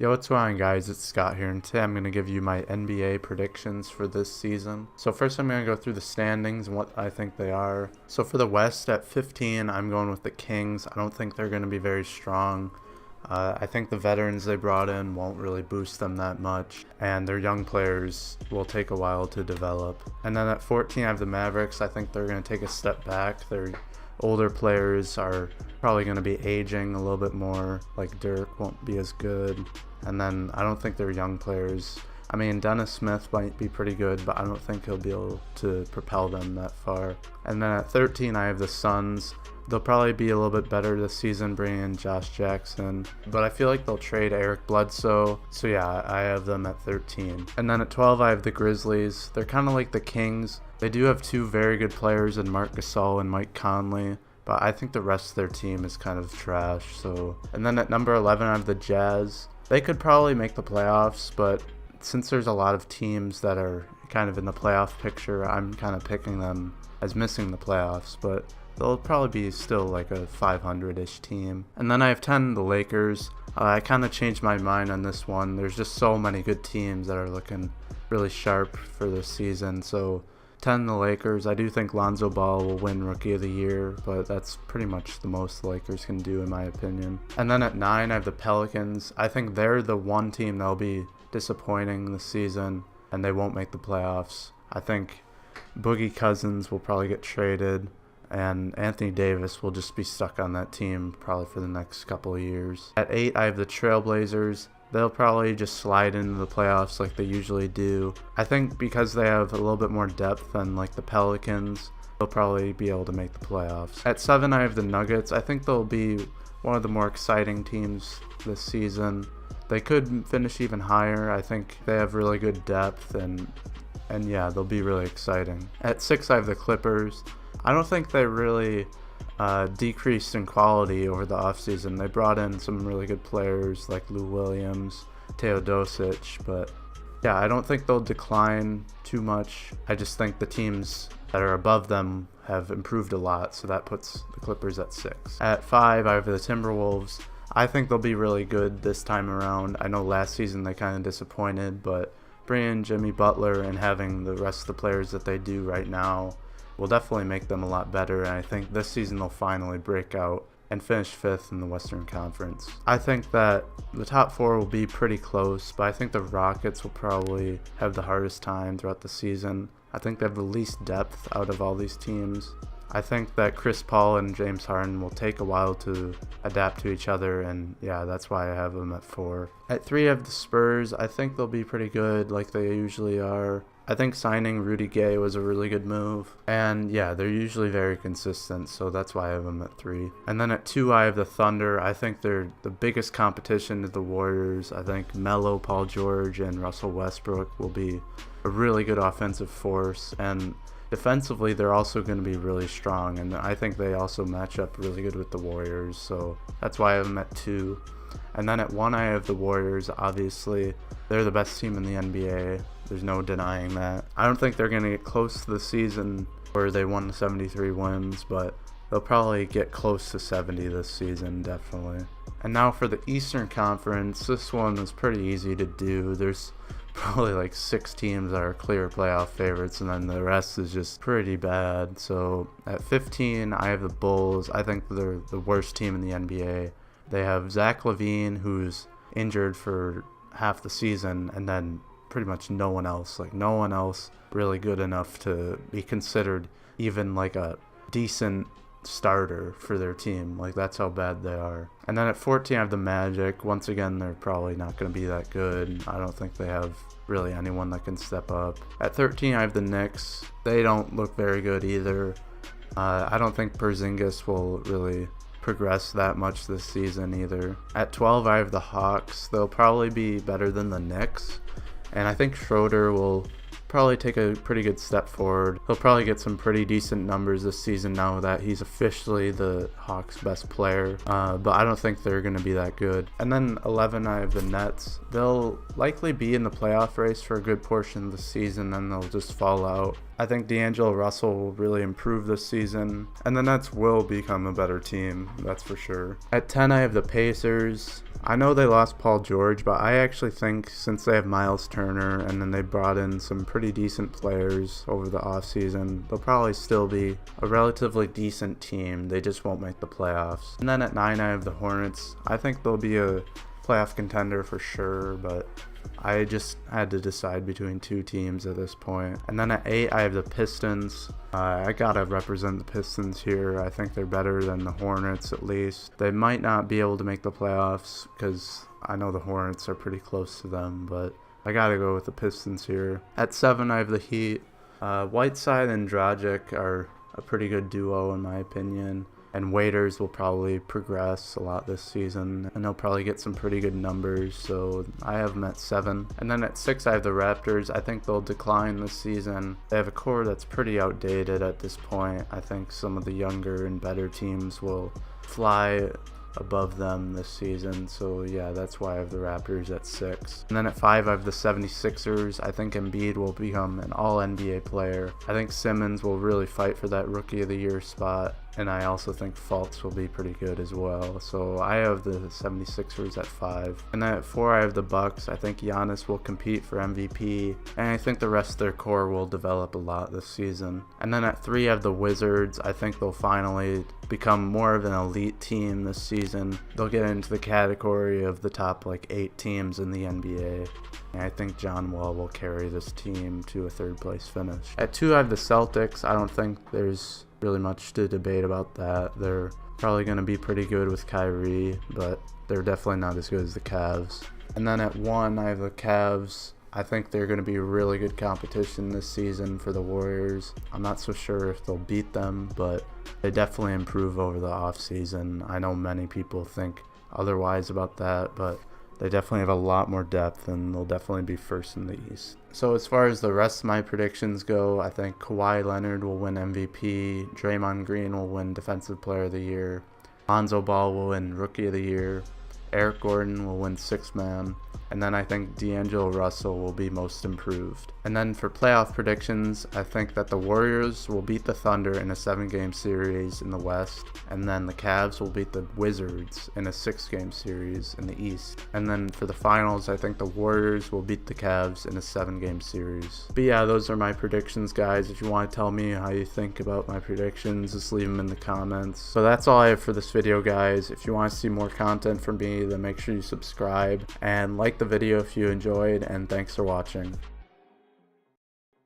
Yo, what's going on, guys? It's Scott here, and today I'm going to give you my NBA predictions for this season. So first I'm going to go through the standings and what I think they are. So for the West at 15, I'm going with the Kings. I don't think they're going to be very strong. I think the veterans they brought in won't really boost them that much, and their young players will take a while to develop. And then at 14, I have the Mavericks. I think they're going to take a step back. Their older players are probably going to be aging a little bit more, like Dirk won't be as good. And then I don't think their young players, I mean, Dennis Smith might be pretty good, but I don't think he'll be able to propel them that far. And then at 13, I have the Suns. They'll probably be a little bit better this season, bringing in Josh Jackson, but I feel like they'll trade Eric Bledsoe, so yeah, I have them at 13. And then at 12, I have the Grizzlies. They're kind of like the Kings. They do have two very good players in Marc Gasol and Mike Conley, but I think the rest of their team is kind of trash. And then at number 11, I have the Jazz. They could probably make the playoffs, but since there's a lot of teams that are kind of in the playoff picture, I'm kind of picking them as missing the playoffs, but they'll probably be still like a 500-ish team. And then I have 10, the Lakers. I kind of changed my mind on this one. There's just so many good teams that are looking really sharp for this season. So 10, the Lakers. I do think Lonzo Ball will win Rookie of the Year, but that's pretty much the most the Lakers can do in my opinion. And then at 9, I have the Pelicans. I think they're the one team that'll be disappointing this season, and they won't make the playoffs. I think Boogie Cousins will probably get traded, and Anthony Davis will just be stuck on that team probably for the next couple of years. At 8, I have the Trailblazers. They'll probably just slide into the playoffs like they usually do. I think because they have a little bit more depth than like the Pelicans, they'll probably be able to make the playoffs. At 7, I have the Nuggets. I think they'll be one of the more exciting teams this season. They could finish even higher. I think they have really good depth, and yeah, they'll be really exciting. At 6, I have the Clippers. I don't think they really decreased in quality over the offseason. They brought in some really good players like Lou Williams, Teodosic, but yeah, I don't think they'll decline too much. I just think the teams that are above them have improved a lot, so that puts the Clippers at 6. At 5, I have the Timberwolves. I think they'll be really good this time around. I know last season they kind of disappointed, but bringing in Jimmy Butler and having the rest of the players that they do right now will definitely make them a lot better, and I think this season they'll finally break out and finish 5th in the Western Conference. I think that the top 4 will be pretty close, but I think the Rockets will probably have the hardest time throughout the season. I think they have the least depth out of all these teams. I think that Chris Paul and James Harden will take a while to adapt to each other, and yeah, that's why I have them at 4. At 3, I have the Spurs. I think they'll be pretty good like they usually are. I think signing Rudy Gay was a really good move, and yeah, they're usually very consistent, so that's why I have them at 3. And then at 2, I have the Thunder. I think they're the biggest competition to the Warriors. I think Melo, Paul George, and Russell Westbrook will be a really good offensive force, and defensively they're also going to be really strong, and I think they also match up really good with the Warriors, so that's why I have them at 2. And then at 1, I have the Warriors. Obviously, they're the best team in the NBA. There's no denying that. I don't think they're going to get close to the season where they won 73 wins, but they'll probably get close to 70 this season, definitely. And now for the Eastern Conference, this one is pretty easy to do. There's probably like 6 teams that are clear playoff favorites, and then the rest is just pretty bad. So at 15, I have the Bulls. I think they're the worst team in the NBA. They have Zach LaVine, who's injured for half the season, and then pretty much no one else. Like, no one else really good enough to be considered even like a decent starter for their team. Like, that's how bad they are. And then at 14, I have the Magic. Once again, they're probably not going to be that good. I don't think they have really anyone that can step up. At 13, I have the Knicks. They don't look very good either. I don't think Porzingis will really progress that much this season either. At 12, I have the Hawks. They'll probably be better than the Knicks, and I think Schroeder will probably take a pretty good step forward. He'll probably get some pretty decent numbers this season now that he's officially the Hawks' best player, but I don't think they're going to be that good. And then 11, I have the Nets. They'll likely be in the playoff race for a good portion of the season, then they'll just fall out. I think D'Angelo Russell will really improve this season, and the Nets will become a better team, that's for sure. At 10, I have the Pacers. I know they lost Paul George, but I actually think since they have Miles Turner and then they brought in some pretty decent players over the offseason, they'll probably still be a relatively decent team. They just won't make the playoffs. And then at 9, I have the Hornets. I think they'll be a playoff contender for sure, but I just had to decide between two teams at this point. And then at 8, I have the Pistons. I gotta represent the Pistons here. I think they're better than the Hornets at least. They might not be able to make the playoffs because I know the Hornets are pretty close to them, but I gotta go with the Pistons here. At 7, I have the Heat. Whiteside and Dragic are a pretty good duo in my opinion. And Waiters will probably progress a lot this season, and they'll probably get some pretty good numbers, so I have them at 7. And then at 6, I have the Raptors. I think they'll decline this season. They have a core that's pretty outdated at this point. I think some of the younger and better teams will fly above them this season, so yeah, that's why I have the Raptors at 6. And then at 5, I have the 76ers. I think Embiid will become an all-NBA player. I think Simmons will really fight for that Rookie of the Year spot, and I also think Fultz will be pretty good as well. So I have the 76ers at 5. And then at 4, I have the Bucks. I think Giannis will compete for MVP, and I think the rest of their core will develop a lot this season. And then at 3, I have the Wizards. I think they'll finally become more of an elite team this season. They'll get into the category of the top 8 teams in the NBA. And I think John Wall will carry this team to a 3rd place finish. At 2, I have the Celtics. I don't think there's really much to debate about that. They're probably going to be pretty good with Kyrie, but they're definitely not as good as the Cavs. And then at 1, I have the Cavs. I think they're going to be really good competition this season for the Warriors. I'm not so sure if they'll beat them, but they definitely improve over the offseason. I know many people think otherwise about that, but they definitely have a lot more depth, and they'll definitely be first in the East. So as far as the rest of my predictions go, I think Kawhi Leonard will win MVP, Draymond Green will win Defensive Player of the Year, Lonzo Ball will win Rookie of the Year, Eric Gordon will win Sixth Man, and then I think D'Angelo Russell will be most improved. And then for playoff predictions, I think that the Warriors will beat the Thunder in a 7-game series in the West, and then the Cavs will beat the Wizards in a 6-game series in the East. And then for the finals, I think the Warriors will beat the Cavs in a 7-game series. But yeah, those are my predictions, guys. If you want to tell me how you think about my predictions, just leave them in the comments. So that's all I have for this video, guys. If you want to see more content from me, then make sure you subscribe and like the video if you enjoyed, and thanks for watching.